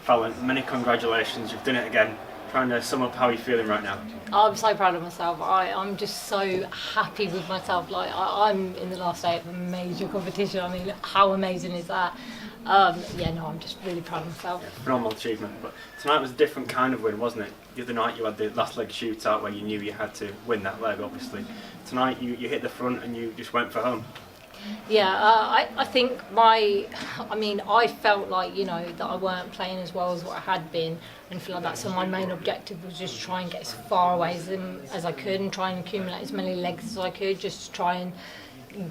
Fallon, many congratulations, you've done it again. Trying to sum up how you're feeling right now. I'm so proud of myself. I'm just so happy with myself. Like I'm in the last day of a major competition. I mean, how amazing is that? Yeah, no, I'm just really proud of myself. Yeah, phenomenal achievement. But tonight was a different kind of win, wasn't it? The other night you had the last leg shootout where you knew you had to win that leg, obviously. Tonight you hit the front and you just went for home. Yeah, I think I felt like, that I weren't playing as well as what I had been and feel like that. So my main objective was just try and get as far away as I could and try and accumulate as many legs as I could, just to try and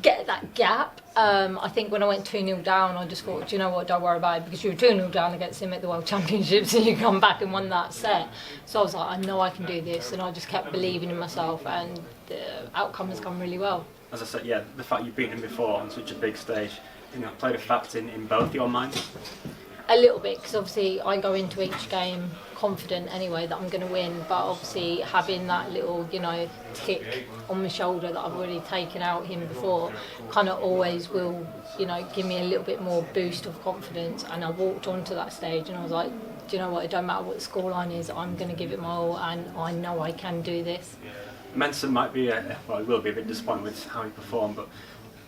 get that gap. I think when I went 2-0 down, I just thought, do you know what, don't worry about it, because you were 2-0 down against him at the World Championships and you come back and won that set. So I was like, I know I can do this, and I just kept believing in myself, and the outcome has gone really well. As I said, yeah, the fact you've beaten him before on such a big stage, played a factor in both your minds? A little bit, because obviously I go into each game confident anyway that I'm going to win, but obviously having that little, tick on my shoulder that I've already taken out him before kind of always will, give me a little bit more boost of confidence. And I walked onto that stage and I was like, do you know what, it don't matter what the scoreline is, I'm going to give it my all, and I know I can do this. Menson might be, he will be a bit disappointed with how he performed, but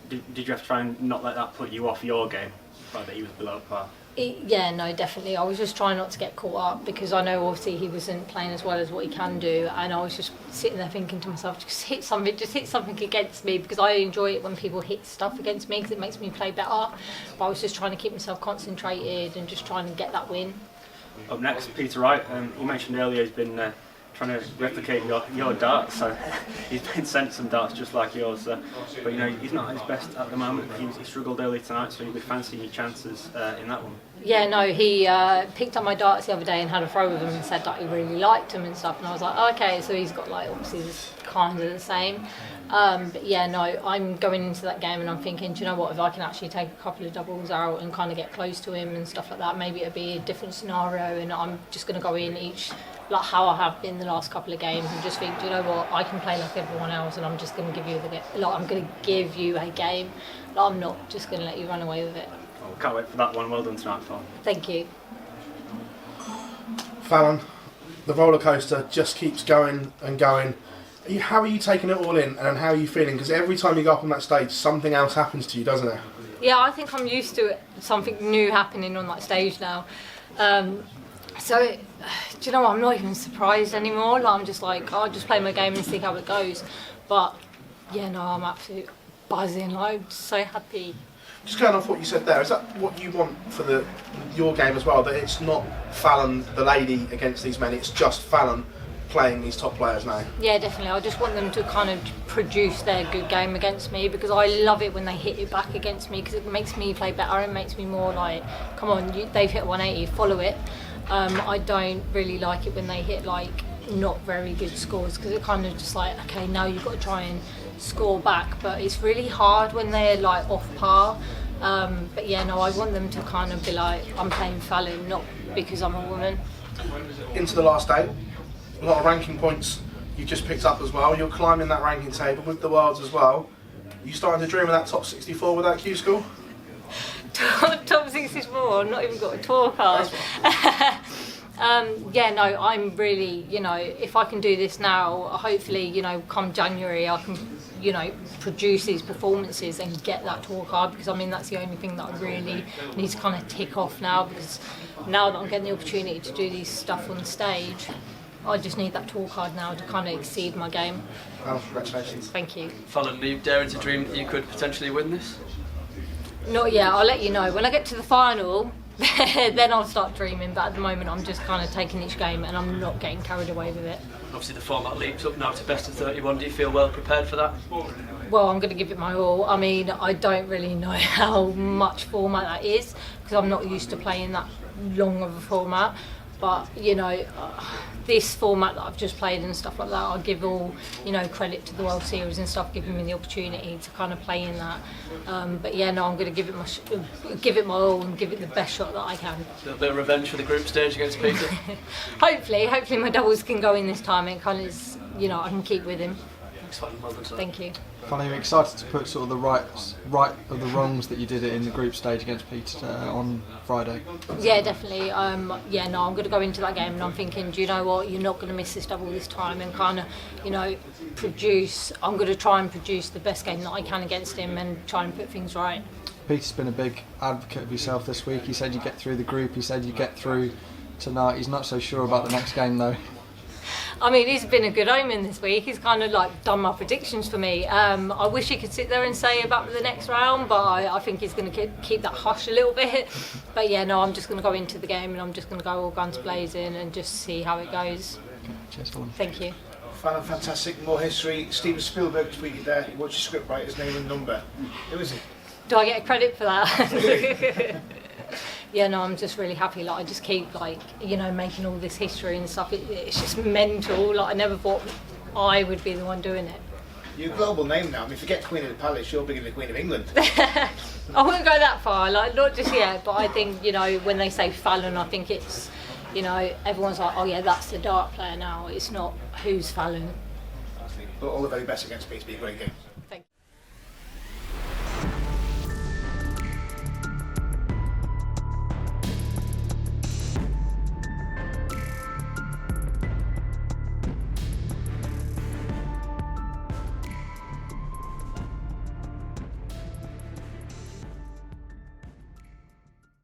did you have to try and not let that put you off your game, the fact that he was below par? Yeah, no, definitely. I was just trying not to get caught up, because I know obviously he wasn't playing as well as what he can do, and I was just sitting there thinking to myself, just hit something against me, because I enjoy it when people hit stuff against me because it makes me play better. But I was just trying to keep myself concentrated and just trying to get that win. Up next, Peter Wright. You mentioned earlier he's been trying to replicate your darts, so he's been sent some darts just like yours, but he's not at his best at the moment. He struggled early tonight, so you'll be fancying your chances in that one. Yeah, no, he picked up my darts the other day and had a throw with them and said that he really liked them and stuff, and I was like, oh, okay, so he's got obviously this kind of the same. But yeah, no, I'm going into that game and I'm thinking, do you know what, if I can actually take a couple of doubles out and kind of get close to him and stuff like that, maybe it'll be a different scenario, and I'm just going to go in each, like how I have been the last couple of games, and just think, do you know what, I can play like everyone else, and I'm just going to give you I'm going to give you a game. I'm not just going to let you run away with it. Well, can't wait for that one. Well done tonight, Fallon. Thank you. Fallon, the roller coaster just keeps going and going. How are you taking it all in, and how are you feeling? Because every time you go up on that stage, something else happens to you, doesn't it? Yeah, I think I'm used to it, something new happening on that stage now. So, do you know what, I'm not even surprised anymore. I'm just like, I'll just play my game and see how it goes. But, yeah, no, I'm absolutely buzzing. I'm so happy. Just going off what you said there, is that what you want for your game as well? That it's not Fallon, the lady, against these men, it's just Fallon playing these top players now? Yeah, definitely. I just want them to kind of produce their good game against me, because I love it when they hit it back against me, because it makes me play better. It makes me more like, come on, they've hit 180, follow it. I don't really like it when they hit not very good scores, because it kind of just like, okay, now you've got to try and score back, but it's really hard when they're off par. But yeah, no, I want them to kind of be like, I'm playing Fallon, not because I'm a woman. Into the last day, a lot of ranking points you just picked up as well. You're climbing that ranking table with the worlds as well. You starting to dream of that top 64 with that Q school? Top 64, I've not even got a tour card. Yeah, no, I'm really, if I can do this now, hopefully, come January I can, produce these performances and get that tour card, because that's the only thing that I really need to kind of tick off now, because now that I'm getting the opportunity to do these stuff on stage, I just need that tour card now to kind of exceed my game. Well, congratulations. Thank you. Fallon, are you daring to dream that you could potentially win this? Not yet, I'll let you know. When I get to the final, then I'll start dreaming, but at the moment I'm just kind of taking each game and I'm not getting carried away with it. Obviously the format leaps up now to best of 31. Do you feel well prepared for that? Well, I'm going to give it my all. I don't really know how much format that is, because I'm not used to playing that long of a format. But, this format that I've just played and stuff like that, I'll give all, credit to the World Series and stuff, giving me the opportunity to kind of play in that. But yeah, no, I'm going to give it my all and give it the best shot that I can. A little bit of revenge for the group stage against Peter? Hopefully my doubles can go in this time and kind of, I can keep with him. Thanks, Fallon. Well done, sir. Thank you. Fallon, are you excited to put sort of the right of the wrongs that you did it in the group stage against Peter on Friday? Yeah, definitely. Yeah, no, I'm going to go into that game and I'm thinking, do you know what? You're not going to miss this double this time, and kind of, you know, produce. I'm going to try and produce the best game that I can against him and try and put things right. Peter's been a big advocate of yourself this week. He said you get through the group. He said you get through tonight. He's not so sure about the next game though. I mean, he's been a good omen this week. He's kind of like done my predictions for me. I wish he could sit there and say about the next round, but I think he's going to keep that hush a little bit. But yeah, no, I'm just going to go into the game and I'm just going to go all guns blazing and just see how it goes. Okay, cheers, Fallon. Thank you. Fallon, fantastic. More history. Steven Spielberg tweeted there. What's your script writer's name and number? Who is he? Do I get credit for that? Yeah, no, I'm just really happy. Like, I just keep, like, you know, making all this history and stuff. It's just mental. Like, I never thought I would be the one doing it. You're a global name now. I mean, forget Queen of the Palace, you're bigger than the Queen of England. I wouldn't go that far, like, not just yet, but I think, you know, when they say Fallon, I think it's, you know, everyone's like, oh yeah, that's the dart player now. It's not who's Fallon. But all the very best against me. It's been a great game.